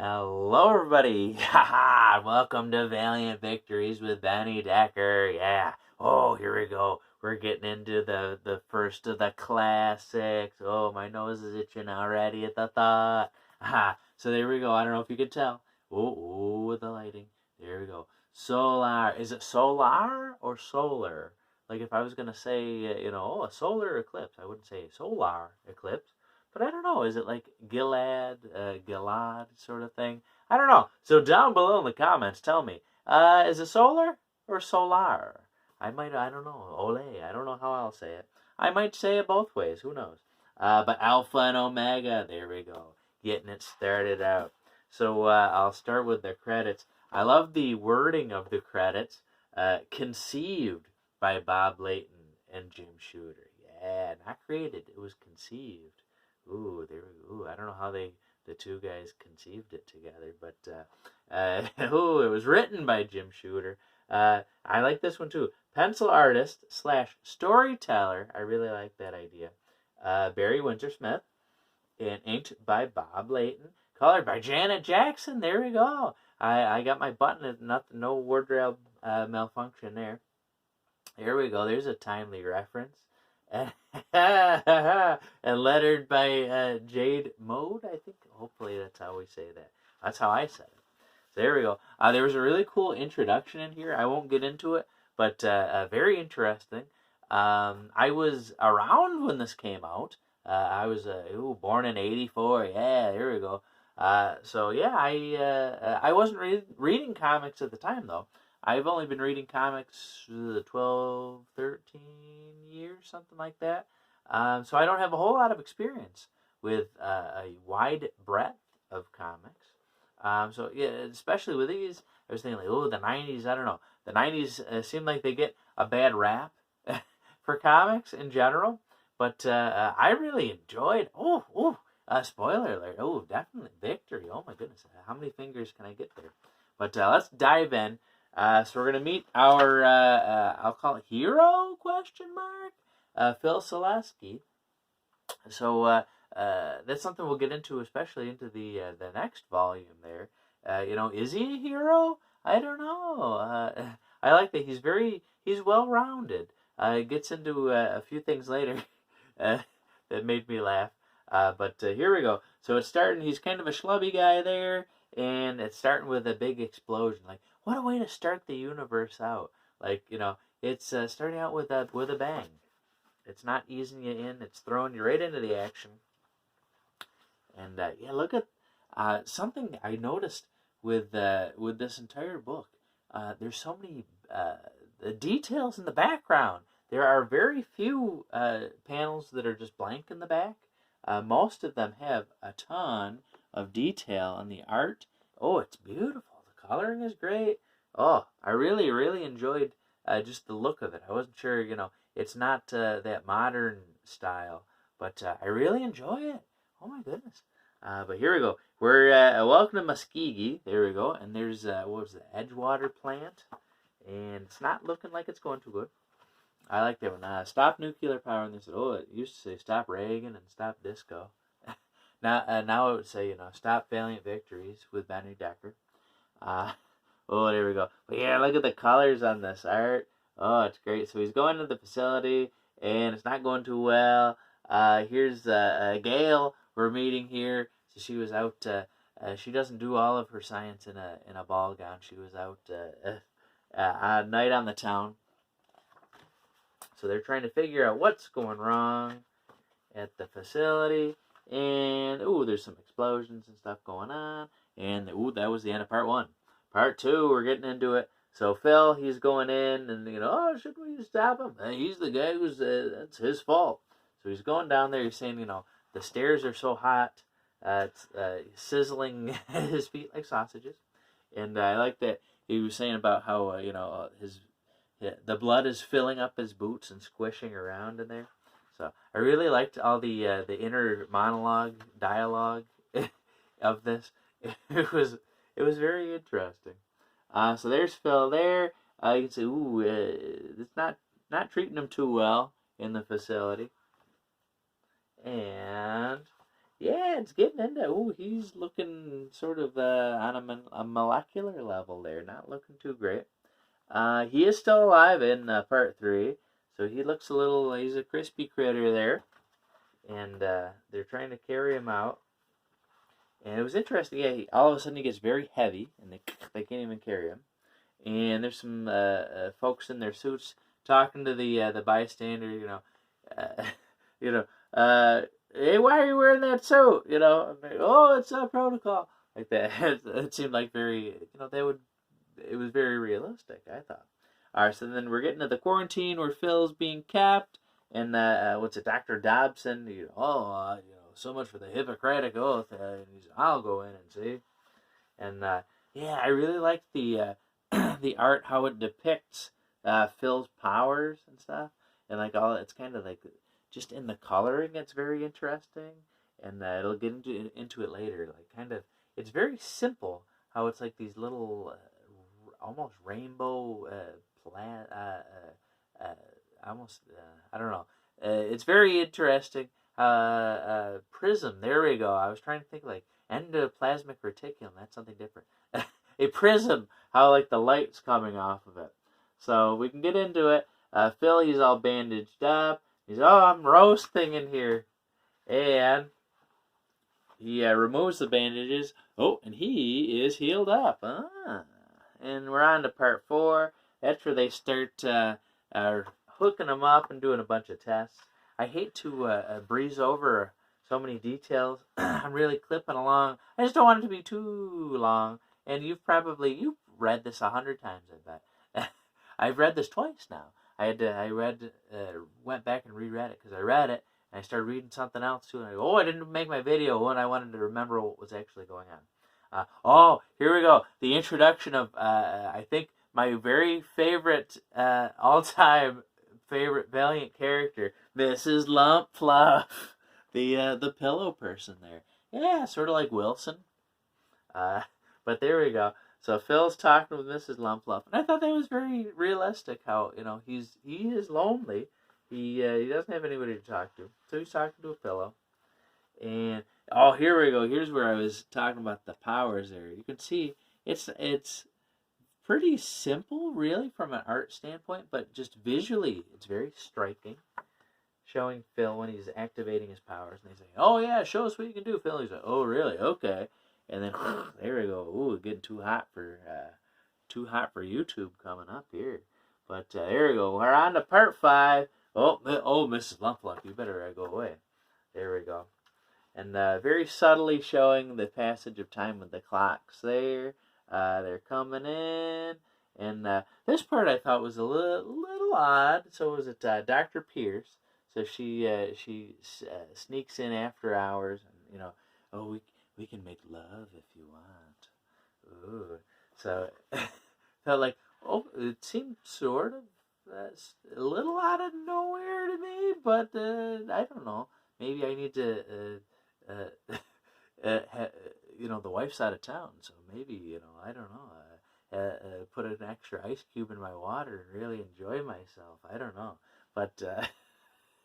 Hello, everybody. Haha, welcome to Valiant Victories with Benny Decker. Yeah. Oh, here we go. We're getting into the first of the classics. Oh, my nose is itching already at the thought. Ha. So there we go. I don't know if you can tell. Oh, the lighting. There we go. Solar. Is it solar or solar? Like if I was gonna say, a solar eclipse, I wouldn't say solar eclipse. But I don't know. Is it like Gilad sort of thing? I don't know. So down below in the comments, tell me. Is it solar or solar? I don't know. Ole. I don't know how I'll say it. I might say it both ways. Who knows? But Alpha and Omega. There we go. Getting it started out. So I'll start with the credits. I love the wording of the credits. Conceived by Bob Layton and Jim Shooter. Yeah, not created. It was conceived. Ooh, there we go. Ooh, I don't know how the two guys conceived it together, but ooh, it was written by Jim Shooter. I like this one too. Pencil artist / storyteller. I really like that idea. Barry Wintersmith, and inked by Bob Layton. Colored by Janet Jackson. There we go. I got my button. Nothing, no wardrobe malfunction there. Here we go. There's a timely reference. And lettered by Jade Mode, I think. Hopefully that's how we say that. That's how I said it. So there we go. There was a really cool introduction in here. I won't get into it, but very interesting. I was around when this came out. I was born in '84. Yeah, there we go. So yeah, I wasn't reading comics at the time though. I've only been reading comics 12, 13 years, something like that. So I don't have a whole lot of experience with a wide breadth of comics. So yeah, especially with these, I was thinking like, oh, the '90s. I don't know. The '90s seem like they get a bad rap for comics in general, but I really enjoyed. Spoiler alert! Oh, definitely victory! Oh my goodness, how many fingers can I get there? But let's dive in. So we're gonna meet our I'll call it hero ? Phil Selesky. So that's something we'll get into, especially into the next volume. There, is he a hero? I don't know. I like that he's well rounded. Gets into a few things later that made me laugh. But here we go. So it's starting. He's kind of a schlubby guy there, and it's starting with a big explosion. Like, what a way to start the universe out! Like, it's starting out with a bang. It's not easing you in; it's throwing you right into the action. And yeah, look at something I noticed with this entire book. There's so many details in the background. There are very few panels that are just blank in the back. Most of them have a ton of detail on the art. Oh, it's beautiful. The coloring is great. Oh, I really, really enjoyed just the look of it. I wasn't sure, it's not that modern style, but I really enjoy it. Oh my goodness. But here we go. We're welcome to Muskegee. There we go. And there's what was the Edgewater plant, and it's not looking like it's going too good. I like that one. Stop nuclear power, and they said, oh, it used to say stop Reagan and stop disco. Now it would say, stop Valiant Victories with Benny Decker. There we go. But yeah, look at the colors on this art. Oh, it's great. So he's going to the facility, and it's not going too well. Here's Gail. We're meeting here. So she was out. She doesn't do all of her science in a ball gown. She was out a night on the town. So they're trying to figure out what's going wrong at the facility. And, there's some explosions and stuff going on. And, that was the end of part 1. Part 2, we're getting into it. So Phil, he's going in and, should we stop him? He's the guy who's, that's his fault. So he's going down there. He's saying, the stairs are so hot. It's sizzling his feet like sausages. And I like that he was saying about how, the blood is filling up his boots and squishing around in there. So I really liked all the inner dialogue of this. It was very interesting. So there's Phil there. You can see, it's not treating him too well in the facility. And Yeah, it's getting into. Oh, he's looking sort of on a molecular level there. Not looking too great. He is still alive in part 3, so he looks a little. He's a crispy critter there, and they're trying to carry him out. And it was interesting. Yeah, all of a sudden he gets very heavy, and they can't even carry him. And there's some folks in their suits talking to the bystander. Uh, you know, hey, why are you wearing that suit? Like, oh, it's a protocol like that. It seemed like very, they would. It was very realistic, I thought. All right, so then we're getting to the quarantine where Phil's being kept, and what's it, Dr. Dobson? So much for the Hippocratic Oath. And I'll go in and see. And yeah, I really like the the art, how it depicts Phil's powers and stuff, and like all it's kind of like just in the coloring, it's very interesting, and it'll get into it later. Like kind of, it's very simple how it's like these little almost rainbow plant, almost I don't know. It's very interesting. Prism. There we go. I was trying to think like endoplasmic reticulum. That's something different. A prism. How like the light's coming off of it. So we can get into it. Phil, he's all bandaged up. I'm roasting in here, and he removes the bandages. Oh, and he is healed up. And we're on to part 4. That's where they start hooking him up and doing a bunch of tests. I hate to breeze over so many details. I'm really clipping along. I just don't want it to be too long. And you've read this 100 times, I bet. I've read this twice now. Went back and reread it because I read it and I started reading something else too. And I go, I didn't make my video when I wanted to remember what was actually going on. Here we go. The introduction of, I think, my very favorite, all-time favorite Valiant character, Mrs. Lump Fluff, the pillow person there. Yeah, sort of like Wilson. But there we go. So Phil's talking with Mrs. Lump Fluff, and I thought that was very realistic. How he is lonely. He doesn't have anybody to talk to, so he's talking to a pillow. And here we go. Here's where I was talking about the powers. There, you can see it's pretty simple, really, from an art standpoint, but just visually, it's very striking. Showing Phil when he's activating his powers, and they say, "Oh yeah, show us what you can do, Phil." He's like, "Oh really? Okay." And then there we go. Ooh, getting too hot for YouTube coming up here. But there we go. We're on to part 5. Oh, Mrs. Lumpluck, you better go away. There we go. And very subtly showing the passage of time with the clocks there. They're coming in. And this part I thought was a little odd. So was it Dr. Pierce? So she sneaks in after hours, and we can make love if you want. Ooh. So felt like, it seemed sort of a little out of nowhere to me, but I don't know. Maybe I need to the wife's out of town, so maybe, I don't know, put an extra ice cube in my water and really enjoy myself. I don't know. But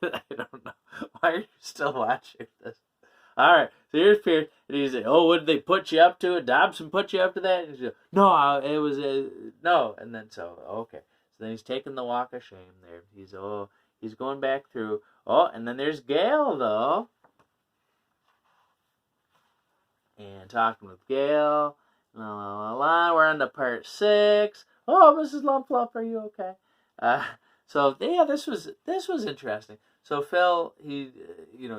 I don't know. Why are you still watching this? All right, so here's Pierce, and he's like, what did they put you up to? Dobson put you up to that? And he's like, no, it was, no. And then, okay. So then he's taking the walk of shame there. He's going back through. And then there's Gail, though. And talking with Gail. We're on to part 6. Mrs. Lumpfluff, are you okay? So yeah, this was interesting. So Phil, he's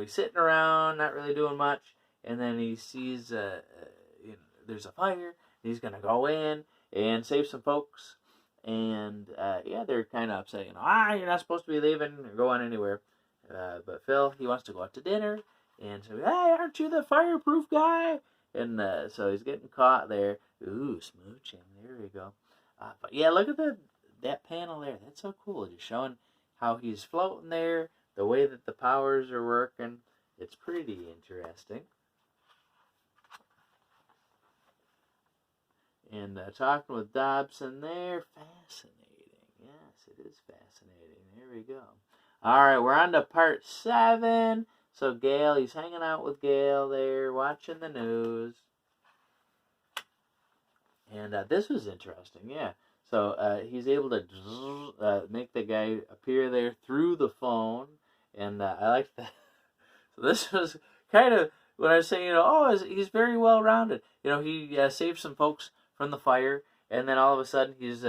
sitting around, not really doing much, and then he sees there's a fire. He's gonna go in and save some folks, and they're kind of upset. You're not supposed to be leaving or going anywhere. But Phil, he wants to go out to dinner, and so, hey, aren't you the fireproof guy? And so he's getting caught there. Ooh, smooching. There we go. But yeah, look at that panel there. That's so cool. Just showing how he's floating there, the way that the powers are working. It's pretty interesting. And talking with Dobson there, fascinating. Yes, it is fascinating. There we go. All right, we're on to part 7. So Gail, he's hanging out with Gail there, watching the news. And this was interesting, yeah. So he's able to make the guy appear there through the phone. And I like that. So this was kind of when I was saying, he's very well rounded. He saved some folks from the fire, and then all of a sudden he's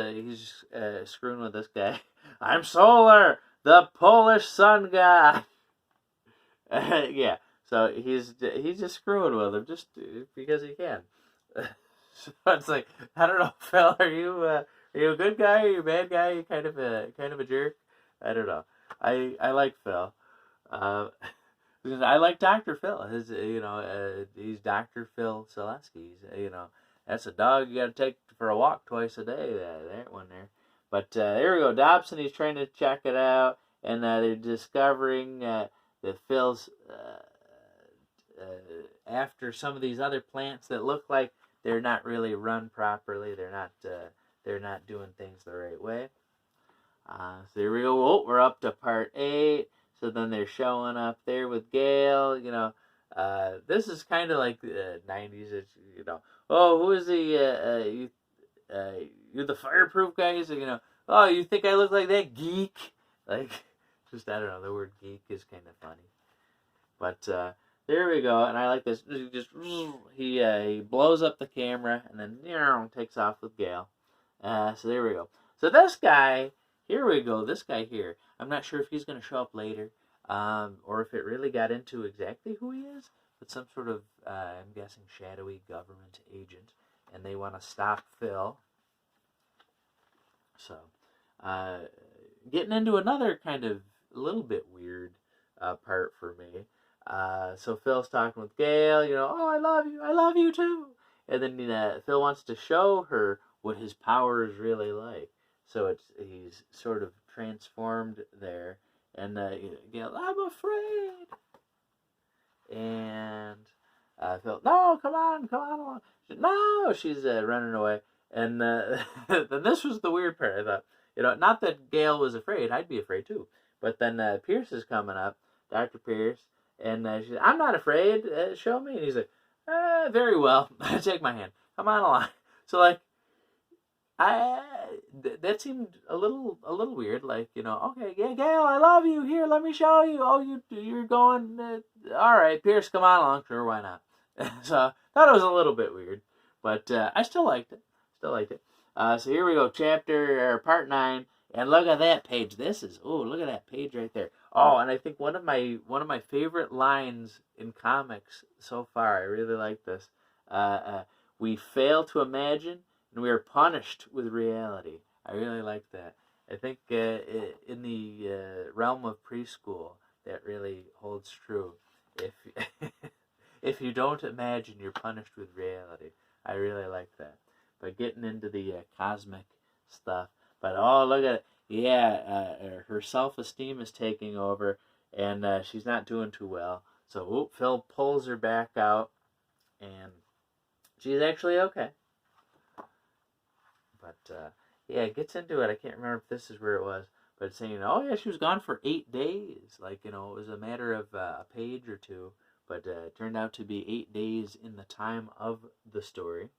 screwing with this guy. I'm Solar, the Polish sun god. Yeah, so he's just screwing with him just because he can. So it's like, I don't know, Phil, are you a good guy? Are you a bad guy? Are you kind of a jerk? I don't know. I like Phil. I like Dr. Phil. He's Dr. Phil Selesky. That's a dog you got to take for a walk twice a day. That one there. But there we go. Dobson, he's trying to check it out, and they're discovering that Phil's after some of these other plants that look like they're not really run properly. They're not doing things the right way. So there we go. Oh, we're up to part 8. So then they're showing up there with Gail. This is kind of like the 90s. It's, oh, who is the you're the fireproof guy? So, oh, you think I look like that geek? Like, just I don't know. The word geek is kind of funny. But there we go. And I like this. He blows up the camera and then takes off with Gail. So there we go. So this guy. Here we go, this guy here. I'm not sure if he's going to show up later, or if it really got into exactly who he is, but some sort of, I'm guessing, shadowy government agent, and they want to stop Phil. So, getting into another kind of a little bit weird part for me. So Phil's talking with Gail, oh, I love you too. And then Phil wants to show her what his power is really like. So he's sort of transformed there, and Gail, I'm afraid. And Phil, no, come on along. No, she's running away. And then this was the weird part. I thought, not that Gail was afraid. I'd be afraid too. But then Pierce is coming up, Dr. Pierce, and she said, I'm not afraid. Show me. And he's like, very well. Take my hand. Come on along. So like. That seemed a little weird. Like, okay, yeah, Gail, I love you. Here, let me show you. Oh, you're going. All right, Pierce, come on along. Sure, why not? So thought it was a little bit weird, but I still liked it. So here we go, part 9, and look at that page. Look at that page right there. Oh, and I think one of my favorite lines in comics so far. I really like this. We fail to imagine. And we are punished with reality. I really like that. I think in the realm of preschool, that really holds true. If you don't imagine, you're punished with reality. I really like that. But getting into the cosmic stuff. But oh, look at it. Yeah, her self-esteem is taking over, and she's not doing too well. So Phil pulls her back out, and she's actually okay. But, yeah, it gets into it. I can't remember if this is where it was. But it's saying, oh, yeah, she was gone for 8 days. Like, it was a matter of a page or two. But it turned out to be 8 days in the time of the story.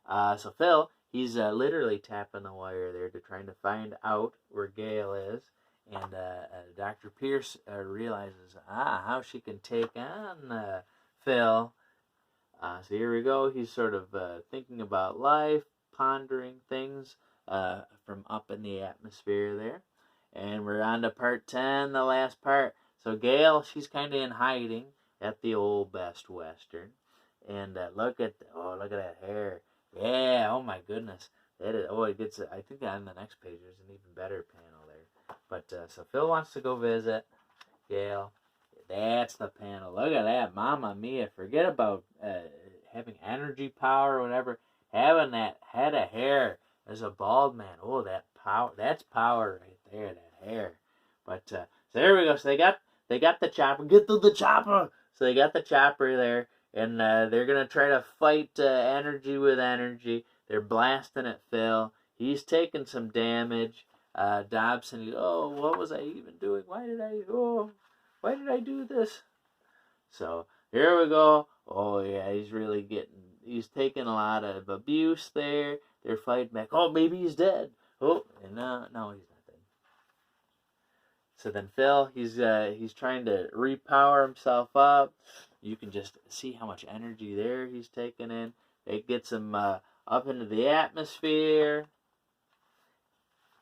So Phil, he's literally tapping the wire there to trying to find out where Gail is. And Dr. Pierce realizes, how she can take on Phil. So here we go. He's sort of thinking about life. Pondering things from up in the atmosphere there. And we're on to part 10, the last part. So Gail, she's kind of in hiding at the old Best Western. And look at that hair. Yeah, oh my goodness. It gets, I think on the next page there's an even better panel there. But so Phil wants to go visit Gail. That's the panel. Look at that. Mamma mia. Forget about having energy power or whatever. Having that head of hair as a bald man. Oh, that power. That's power right there, that hair. But so there we go. So they got the chopper. Get to the chopper. So they got the chopper there, and they're gonna try to fight energy with energy. They're blasting at Phil. He's taking some damage. Dobson, what was I even doing? Why did I do this? So here we go. Oh yeah, he's taking a lot of abuse there. They're fighting back. Oh, maybe he's dead. Oh, and no, he's not dead. So then Phil, he's trying to repower himself up. You can just see how much energy there he's taking in. It gets him up into the atmosphere.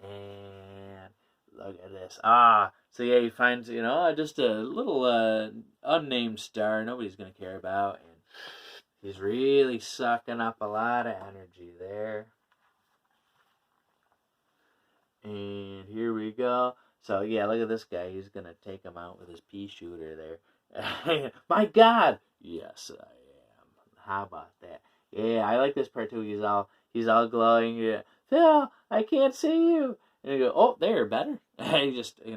And look at this. So yeah, he finds, just a little unnamed star nobody's going to care about. And he's really sucking up a lot of energy there. And here we go. So yeah, look at this guy. He's going to take him out with his pea shooter there. My God! Yes, I am. How about that? Yeah, I like this part too. He's all glowing. Yeah. Phil, I can't see you. And you go, oh, there, better. He just, he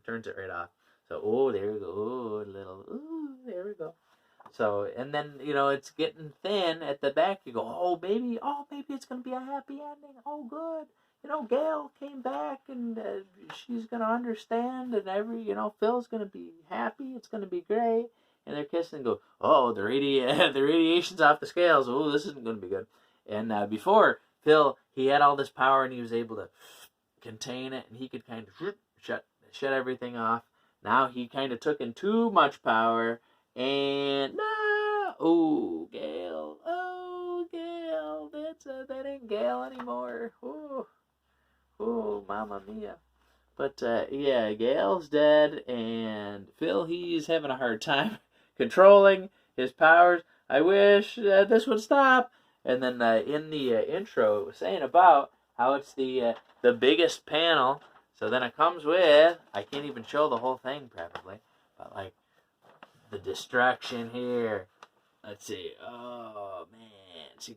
turns it right off. So, there we go. There we go. So, and then, it's getting thin at the back. You go, maybe it's going to be a happy ending. Oh, good. Gail came back and she's going to understand and Phil's going to be happy. It's going to be great. And they're kissing and go, the radiation's off the scales. Oh, this isn't going to be good. And before, Phil, he had all this power and he was able to contain it and he could kind of shut everything off. Now he kind of took in too much power and Gail, that ain't Gail anymore. Mamma mia. But yeah, Gail's dead and Phil, he's having a hard time controlling his powers. I wish this would stop. And then in the intro, it was saying about how it's the biggest panel. So then it comes with, I can't even show the whole thing probably, but like the destruction here. Let's see. Oh man,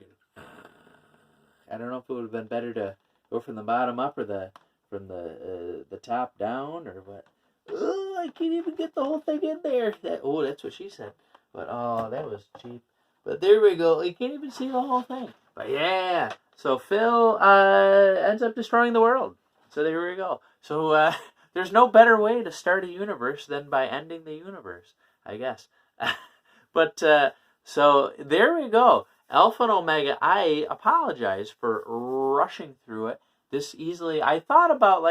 I don't know if it would have been better to go from the bottom up or from the top down or what. I can't even get the whole thing in there. That's what she said. But that was cheap. But there we go. You can't even see the whole thing. But yeah. So Phil ends up destroying the world. So there we go. So there's no better way to start a universe than by ending the universe, I guess. But so there we go. Alpha and Omega. I apologize for rushing through it this easily. I thought about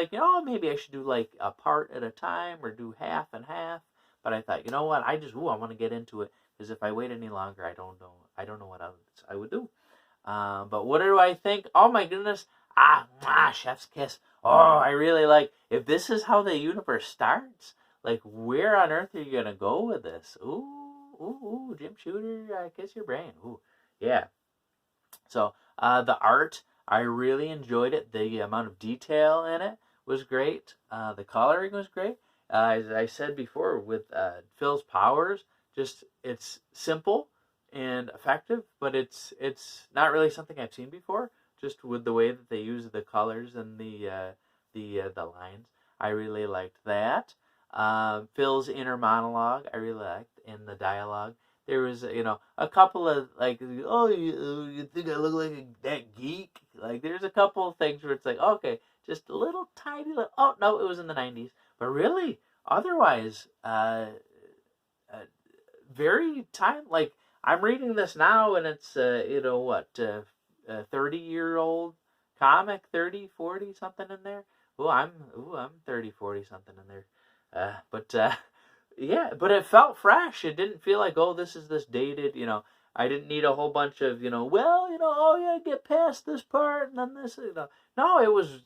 maybe I should do like a part at a time or do half and half. But I thought, you know what? I want to get into it. Because if I wait any longer, I don't know what else I would do. But what do I think? Oh my goodness! Chef's kiss. I really like. If this is how the universe starts, like where on earth are you gonna go with this? Ooh, Jim Shooter, kiss your brain. Ooh, yeah. So the art, I really enjoyed it. The amount of detail in it was great. The coloring was great. As I said before, with Phil's powers. Just it's simple and effective, but it's not really something I've seen before. Just with the way that they use the colors and the lines, I really liked that. Phil's inner monologue, I really liked in the dialogue. There was a couple of like, you think I look like that geek? Like there's a couple of things where it's like, okay, just a little tiny. Oh no, it was in the 90s, but really otherwise. Very time like I'm reading this now and it's 30-year-old comic, 30, 40 something in there. I'm 30, 40 something in there. Yeah, but it felt fresh. It didn't feel like this is this dated, I didn't need a whole bunch of, get past this part and then this, No, it was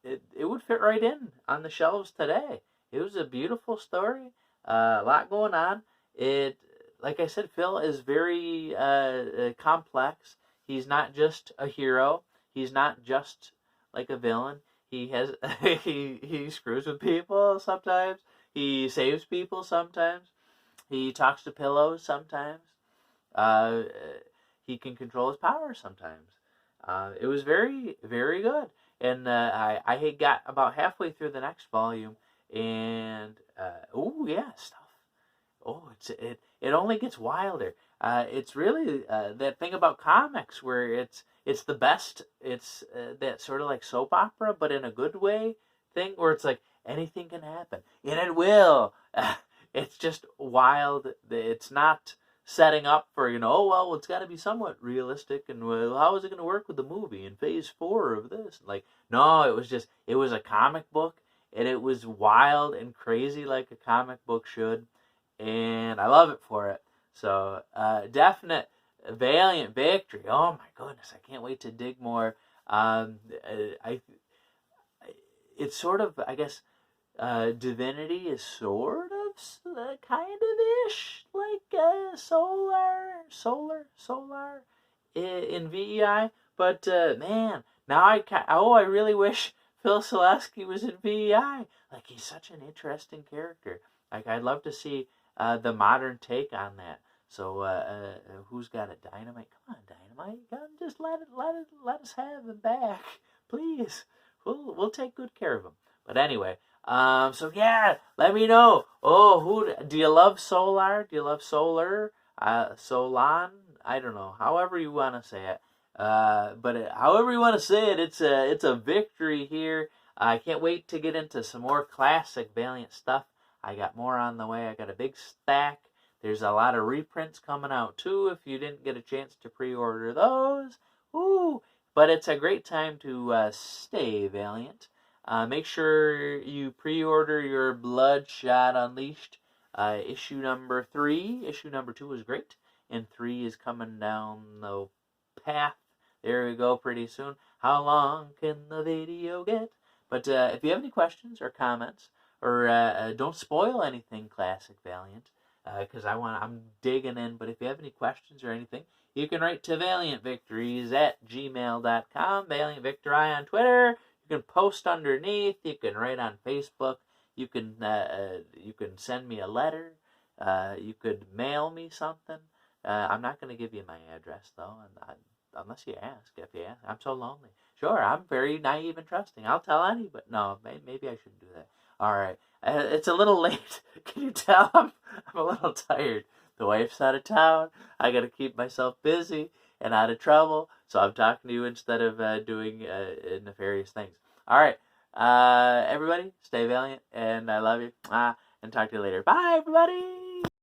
it would fit right in on the shelves today. It was a beautiful story. A lot going on. It, like I said, Phil is very complex. He's not just a hero. He's not just like a villain. He has he screws with people sometimes. He saves people sometimes. He talks to pillows sometimes. He can control his power sometimes. It was very, very good. And I had got about halfway through the next volume, and stuff. It only gets wilder. It's really that thing about comics where it's the best. It's that sort of like soap opera, but in a good way thing where it's like anything can happen, and it will. it's just wild. It's not setting up for, oh, well, it's got to be somewhat realistic, and well, how is it going to work with the movie in phase 4 of this? Like, no, it was a comic book, and it was wild and crazy like a comic book should, and I love it for it. So, definite Valiant victory. Oh my goodness, I can't wait to dig more. I it's sort of, I guess, Divinity is sort of, kind of ish like Solar in VEI. But man, now I really wish Phil Selesky was in VEI. Like, he's such an interesting character. Like, I'd love to see the modern take on that. So who's got a Dynamite? Come on, Dynamite! Just let us have him back, please. We'll take good care of him. But anyway, so yeah, let me know. Oh, who do you love? Solar? Do you love Solar? Solan? I don't know. However you want to say it. But however you want to say it, it's a victory here. I can't wait to get into some more classic Valiant stuff. I got more on the way. I got a big stack. There's a lot of reprints coming out too. If you didn't get a chance to pre-order those, ooh! But it's a great time to stay Valiant. Make sure you pre-order your Bloodshot Unleashed issue number 3. Issue number 2 was great, and 3 is coming down the path. There we go, pretty soon. How long can the video get? But if you have any questions or comments, or don't spoil anything Classic Valiant, because I'm digging in. But if you have any questions or anything, you can write to valiantvictories@gmail.com. Valiant Victory on Twitter. You can post underneath. You can write on Facebook. You can send me a letter. You could mail me something. I'm not going to give you my address though, unless you ask. If you ask, I'm so lonely. Sure, I'm very naive and trusting. I'll tell anybody. No, maybe I shouldn't do that. All right, it's a little late. Can you tell? I'm a little tired. The wife's out of town. I got to keep myself busy and out of trouble. So I'm talking to you instead of doing nefarious things. All right, everybody, stay valiant, and I love you. And talk to you later. Bye, everybody.